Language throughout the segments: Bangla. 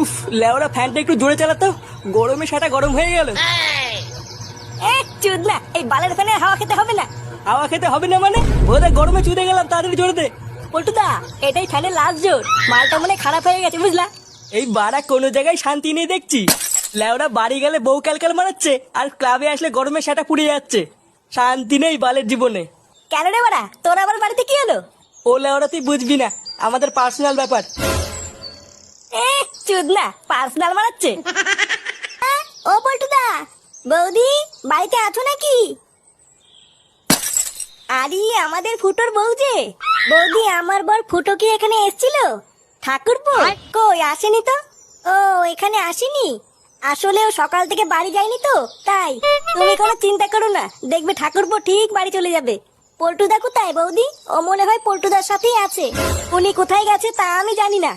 উফ, লেওরা ফ্যানটা একটু জোরে চালাতো, গরমে সাটা গরম হয়ে গেল। চুদ না, এই বালের ফ্যানে হাওয়া খেতে হবে না। হাওয়া খেতে হবে না মানে? বোধ গরমে চুদে গেলাম, তাড়াতাড়ি জোরে দে। পল্টুদা, এটাই ফ্যানের লাস্ট জোর। মালটা মনে হয় খারাপ হয়ে গেছে, বুঝলা? এই বাড়া কোনো জায়গায় শান্তি নেই দেখছি। লেওরা বাড়ি গেলে বউ ক্যালক্যাল মারাচ্ছে, আর ক্লাবে আসলে গরমে সাটা পুড়ে যাচ্ছে। শান্তি নেই বালের জীবনে। কেন রে বাড়া, তোর আবার বাড়িতে কি হলো? ও লেওরা তুই বুঝবি না, আমাদের পার্সোনাল ব্যাপার। চুদ না, পার্সোনাল মারাচ্ছে। ও পল্টুদা, বৌদি বাড়িতে আছো নাকি? আরে আমাদের ফুটোর বউ যে। বৌদি, আমার বর ফুটো কি এখানে এসেছিল? ঠাকুরপো কই আসেনি তো। ও এখানে আসেনি? আসলে ও সকাল থেকে বাড়ি যায়নি তো, তাই। তুমি কোনো চিন্তা করো না, দেখবে ঠাকুরপো ঠিক বাড়ি চলে যাবে। পল্টুদা কোথায় বৌদি? ও মনে হয় পল্টুদার সাথেই আছে। উনি কোথায় গেছে তা আমি জানি না।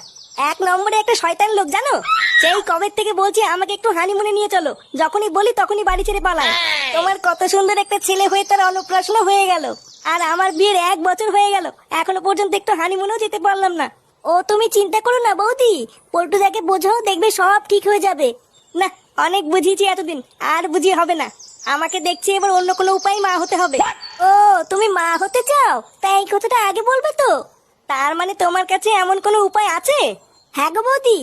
এক নম্বরে একটা শয়তান লোক, জানো? সেই কবে থেকে বলছি আমাকে একটু হানিমুনে নিয়ে চলো, যখনই বলি তখনই বাড়ি ছেড়ে পালায়। তোমার কত সুন্দর একটা ছেলে হয়ে তার অন্নপ্রাশন হয়ে গেল, আর আমার বিয়ের 1 বছর হয়ে গেল, এখনো পর্যন্ত একটু হানিমুনেও যেতে পারলাম না। ও তুমি চিন্তা করো না বৌদি, পল্টুদাকে বোঝাও, দেখবে সব ঠিক হয়ে যাবে। না, অনেক বুঝিয়েছি এতদিন, আর বুঝিয়ে হবে না। আমাকে দেখছি এবার অন্য কোনো উপায় মা হতে হবে। ও তুমি মা হতে চাও? তাই এই কথাটা আগে বলবে তো। তার মানে তোমার কাছে এমন কোনো উপায় আছে? হ্যাঁ গো বৌদি,